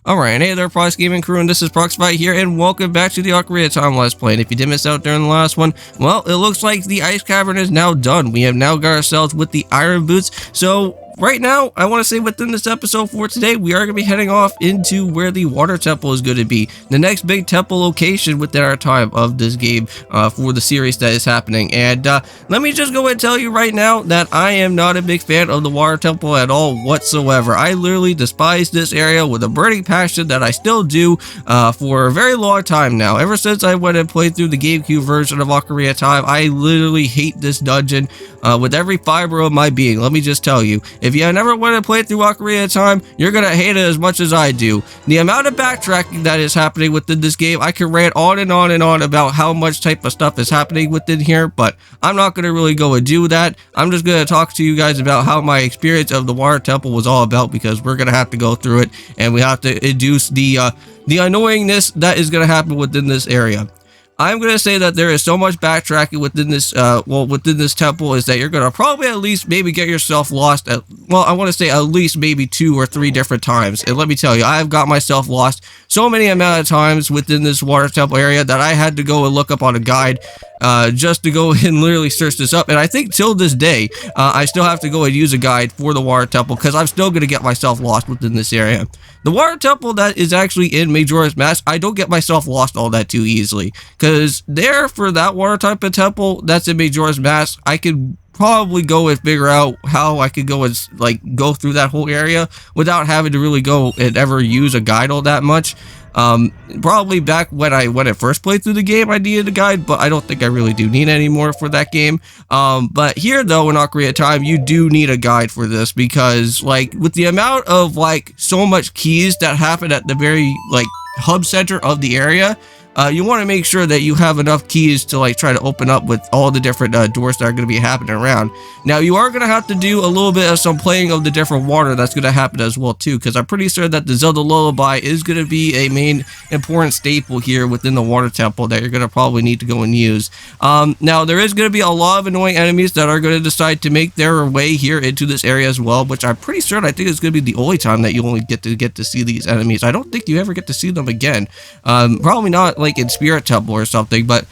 Alright, hey there, Prox Gaming Crew, and this is Proxify here, and welcome back to the Ocarina Of Time Let's Play. And if you did miss out during the last one, well, it looks like the Ice Cavern is now done. We have now got ourselves with the Iron Boots, so right now, I want to say within this episode for today, we are going to be heading off into where the Water Temple is going to be. The next big temple location within our time of this game for the series that is happening. And let me just go and tell you right now that I am not a big fan of the Water Temple at all whatsoever. I literally despise this area with a burning passion that I still do for a very long time now. Ever since I went and played through the GameCube version of Ocarina of Time, I literally hate this dungeon with every fiber of my being. Let me just tell you. If you never went and played through Ocarina of Time, you're going to hate it as much as I do. The amount of backtracking that is happening within this game, I can rant on and on and on about how much type of stuff is happening within here, but I'm not going to really go and do that. I'm just going to talk to you guys about how my experience of the Water Temple was all about, because we're going to have to go through it, and we have to induce the annoyingness that is going to happen within this area. I'm going to say that there is so much backtracking within this, within this temple, is that you're going to probably at least maybe get yourself lost at, well, I want to say at least maybe 2 or 3 different times. And let me tell you, I have got myself lost so many amount of times within this Water Temple area that I had to go and look up on a guide just to go and literally search this up. And I think till this day, I still have to go and use a guide for the Water Temple, because I'm still going to get myself lost within this area. The Water Temple that is actually in Majora's Mask, I don't get myself lost all that too easily, because there, for that water type of temple that's in Majora's Mask, I could probably go and figure out how I could go and like go through that whole area without having to really go and ever use a guide all that much. Probably back when I first played through the game, I needed a guide, but I don't think I really do need any more for that game. But here though, in Ocarina of Time, you do need a guide for this, because like with the amount of like so much keys that happen at the very like hub center of the area, you want to make sure that you have enough keys to like try to open up with all the different doors that are going to be happening around. Now you are going to have to do a little bit of some playing of the different water that's going to happen as well too, because I'm pretty sure that the Zelda Lullaby is going to be a main important staple here within the Water Temple that you're going to probably need to go and use. Now there is going to be a lot of annoying enemies that are going to decide to make their way here into this area as well, which I'm pretty sure, I think it's going to be the only time that you only get to see these enemies. I don't think you ever get to see them again. Probably not like in Spirit Temple or something, but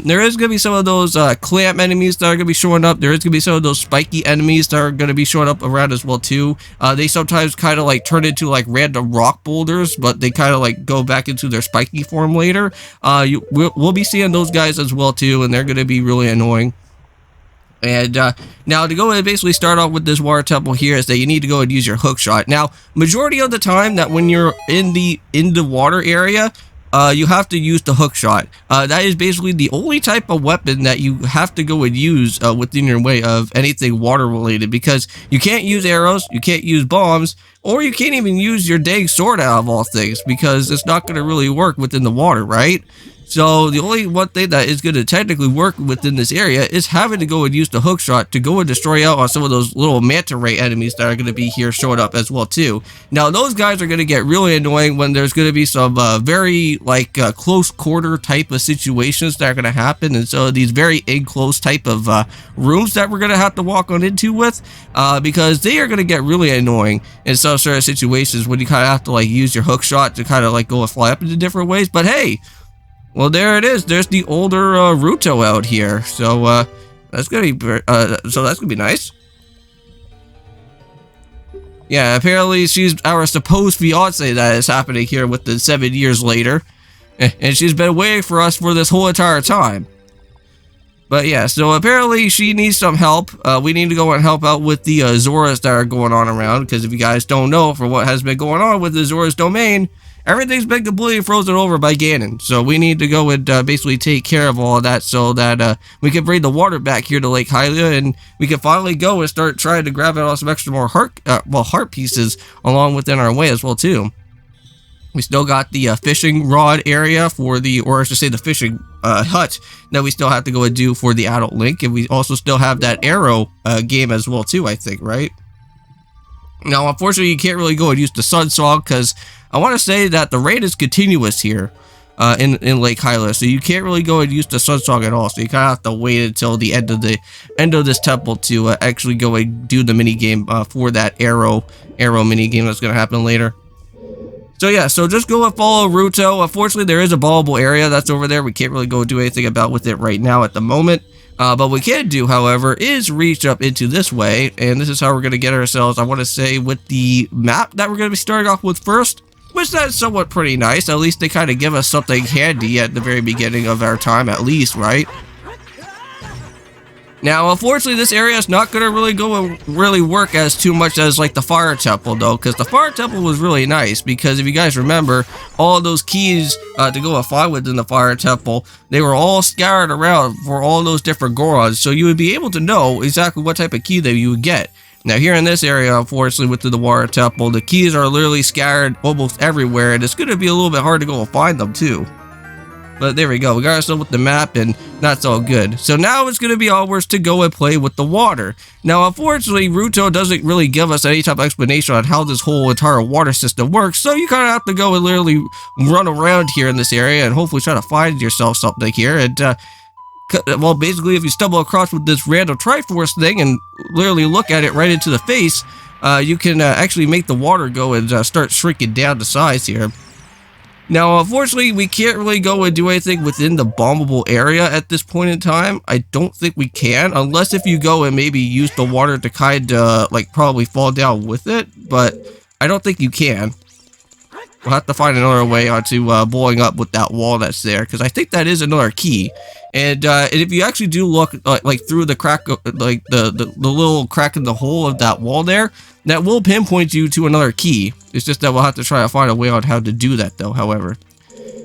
there is going to be some of those clamp enemies that are going to be showing up. There is going to be some of those spiky enemies that are going to be showing up around as well too. They sometimes kind of like turn into like random rock boulders, but they kind of like go back into their spiky form later. We'll be seeing those guys as well too, and they're going to be really annoying. And now to go and basically start off with this Water Temple here is that you need to go and use your hook shot. Now, majority of the time that when you're in the water area, you have to use the hook shot. That is basically the only type of weapon that you have to go and use within your way of anything water related, because you can't use arrows, you can't use bombs, or you can't even use your dang sword out of all things, because it's not going to really work within the water, right? So the only one thing that is going to technically work within this area is having to go and use the hook shot to go and destroy out on some of those little manta ray enemies that are going to be here showing up as well too. Now those guys are going to get really annoying when there's going to be some very like close quarter type of situations that are going to happen, and so these very enclosed type of rooms that we're going to have to walk on into with, because they are going to get really annoying in some sort of situations when you kind of have to like use your hook shot to kind of like go and fly up into different ways. But hey, well, there it is. There's the older Ruto out here, so that's gonna be nice. Yeah, apparently she's our supposed fiance that is happening here with the 7 years later, and she's been waiting for us for this whole entire time. But yeah, so apparently she needs some help. We need to go and help out with the Zoras that are going on around, because if you guys don't know, for what has been going on with the Zora's domain, everything's been completely frozen over by Ganon. So we need to go and basically take care of all of that, so that we can bring the water back here to Lake Hylia, and we can finally go and start trying to grab out some extra more heart pieces along within our way as well too. We still got the fishing rod area for the, or I should say the fishing hut that we still have to go and do for the adult Link, and we also still have that arrow game as well too, I think, right? Now, unfortunately, you can't really go and use the Sun Song, because I want to say that the rain is continuous here in Lake Hylia, so you can't really go and use the Sun Song at all. So you kind of have to wait until the end of this temple to actually go and do the mini game for that arrow mini game that's going to happen later. So yeah, so just go and follow Ruto. Unfortunately, there is a ballable area that's over there. We can't really go do anything about with it right now at the moment. But what we can do, however, is reach up into this way. And this is how we're going to get ourselves, I want to say, with the map that we're going to be starting off with first. Which that's somewhat pretty nice. At least they kind of give us something handy at the very beginning of our time, at least, right? Now, unfortunately, this area is not going to really work as too much as like the fire temple, though, because the fire temple was really nice. Because if you guys remember, all of those keys to go and find within the fire temple, they were all scattered around for all those different Gorons, so you would be able to know exactly what type of key that you would get. Now, here in this area, unfortunately, within the water temple, the keys are literally scattered almost everywhere, and it's going to be a little bit hard to go and find them too. But there we go. We got ourselves with the map, and that's all good. So now it's going to be ours to go and play with the water. Now, unfortunately, Ruto doesn't really give us any type of explanation on how this whole entire water system works. So you kind of have to go and literally run around here in this area and hopefully try to find yourself something here. And, well, basically, if you stumble across with this random Triforce thing and literally look at it right into the face, you can actually make the water go and start shrinking down to size here. Now, unfortunately, we can't really go and do anything within the bombable area at this point in time. I don't think we can, unless if you go and maybe use the water to kind of, like, probably fall down with it, but I don't think you can. We'll have to find another way onto blowing up with that wall that's there, because I think that is another key. And if you actually do look like through the crack, like the little crack in the hole of that wall there, that will pinpoint you to another key. It's just that we'll have to try to find a way on how to do that though, however.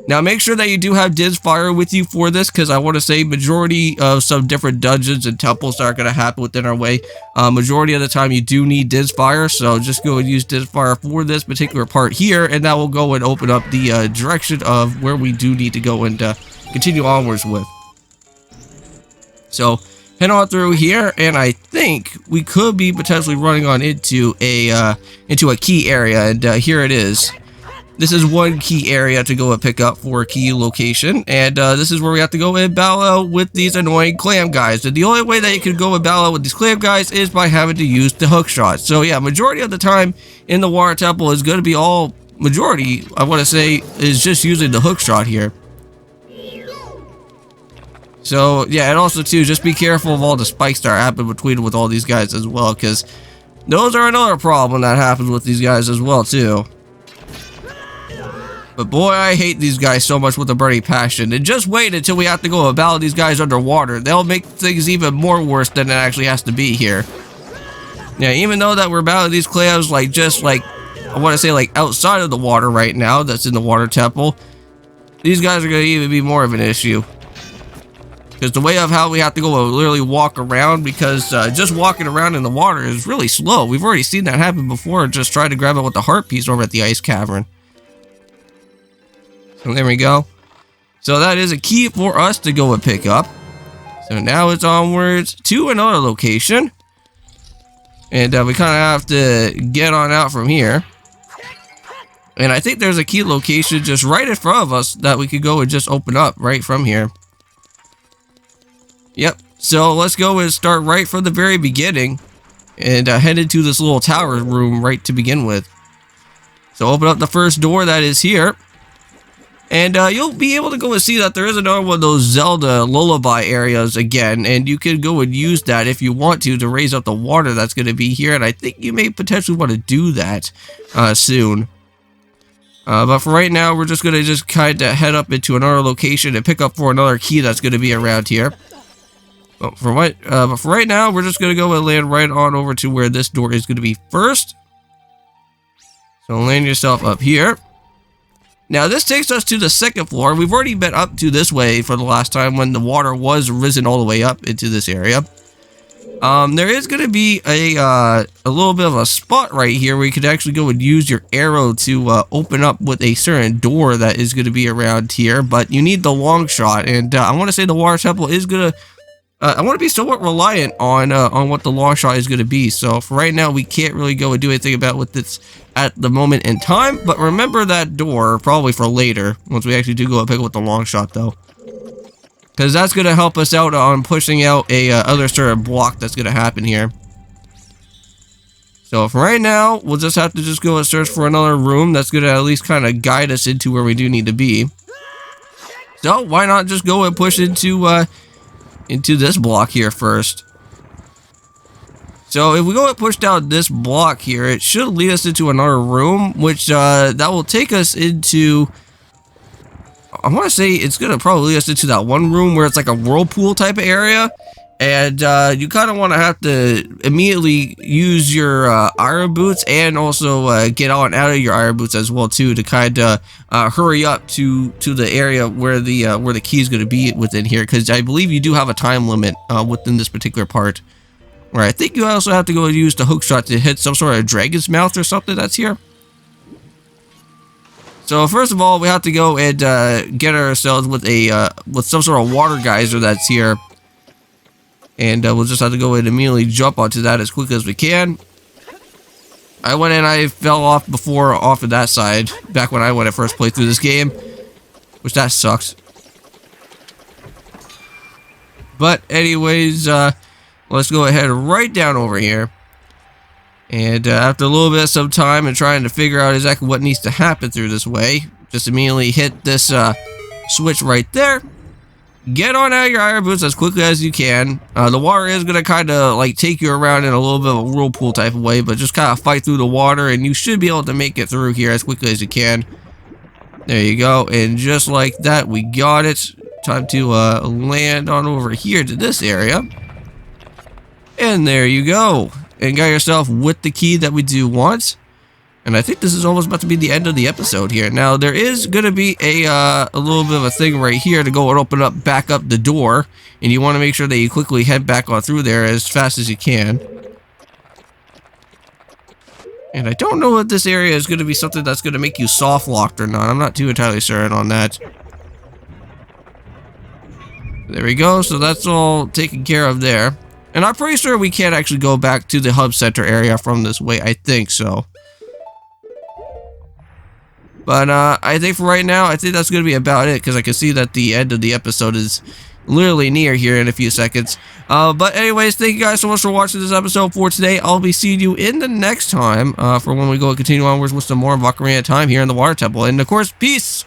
Now make sure that you do have Diz Fire with you for this, because I want to say majority of some different dungeons and temples that are going to happen within our way, majority of the time you do need Diz Fire, so just go and use Diz Fire for this particular part here, and that will go and open up the direction of where we do need to go and continue onwards with. So head on through here, and I think we could be potentially running on into a key area, and here it is. This is one key area to go and pick up for a key location, and this is where we have to go and battle out with these annoying clam guys. And the only way that you can go and battle out with these clam guys is by having to use the hook shot. So yeah, majority of the time in the water temple is going to be majority, I want to say, is just using the hook shot here. So yeah, and also too, just be careful of all the spikes that happen between with all these guys as well, because those are another problem that happens with these guys as well too. But boy, I hate these guys so much with a burning passion. And just wait until we have to go and battle these guys underwater. They'll make things even more worse than it actually has to be here. Yeah, even though that we're battling these clams like just like, I want to say like outside of the water right now, that's in the water temple, these guys are going to even be more of an issue. Because the way of how we have to go and literally walk around, because just walking around in the water is really slow. We've already seen that happen before, just trying to grab it with the heart piece over at the ice cavern. So there we go. So that is a key for us to go and pick up. So now it's onwards to another location. And we kind of have to get on out from here. And I think there's a key location just right in front of us that we could go and just open up right from here. Yep. So let's go and start right from the very beginning. And head into this little tower room right to begin with. So open up the first door that is here. And you'll be able to go and see that there is another one of those Zelda lullaby areas again, and you can go and use that if you want to raise up the water that's going to be here, and I think you may potentially want to do that soon. But for right now, we're just going to just kind of head up into another location and pick up for another key that's going to be around here. But for right now, we're just going to go and land right on over to where this door is going to be first. So land yourself up here. Now this takes us to the second floor. We've already been up to this way for the last time when the water was risen all the way up into this area. There is going to be a little bit of a spot right here where you could actually go and use your arrow to open up with a certain door that is going to be around here, but you need the long shot, and I want to say the water temple is going to I want to be somewhat reliant on what the long shot is going to be. So for right now, we can't really go and do anything about what this at the moment in time. But remember that door probably for later, once we actually do go and pick up with the long shot, though, because that's going to help us out on pushing out a other sort of block that's going to happen here. So for right now, we'll just have to just go and search for another room that's going to at least kind of guide us into where we do need to be. So why not just go and push into this block here first. So if we go and push down this block here, it should lead us into another room, which that will take us into, I want to say it's going to probably lead us into that one room where it's like a whirlpool type of area. And you kind of want to have to immediately use your iron boots and also get on out of your iron boots as well too, to kind of hurry up to the area where the key is going to be within here, because I believe you do have a time limit within this particular part. Where I think you also have to go and use the hook shot to hit some sort of dragon's mouth or something that's here. So first of all, we have to go and get ourselves with some sort of water geyser that's here. And we'll just have to go and immediately jump onto that as quickly as we can. I went and I fell off before off of that side, back when I first played through this game. Which that sucks. But anyways, let's go ahead right down over here. And after a little bit of some time and trying to figure out exactly what needs to happen through this way, just immediately hit this switch right there. Get on out of your iron boots as quickly as you can. The water is going to kind of like take you around in a little bit of a whirlpool type of way, but just kind of fight through the water and you should be able to make it through here as quickly as you can. There you go. And just like that, we got it. Time to land on over here to this area. And there you go. And got yourself with the key that we do want. And I think this is almost about to be the end of the episode here. Now, there is going to be a little bit of a thing right here to go and open up, back up the door. And you want to make sure that you quickly head back on through there as fast as you can. And I don't know if this area is going to be something that's going to make you soft locked or not. I'm not too entirely certain on that. There we go. So that's all taken care of there. And I'm pretty sure we can't actually go back to the hub center area from this way. I think so. But I think for right now, I think that's going to be about it, because I can see that the end of the episode is literally near here in a few seconds. But anyways, thank you guys so much for watching this episode for today. I'll be seeing you in the next time for when we go and continue onwards with some more of Ocarina of Time here in the Water Temple. And of course, peace!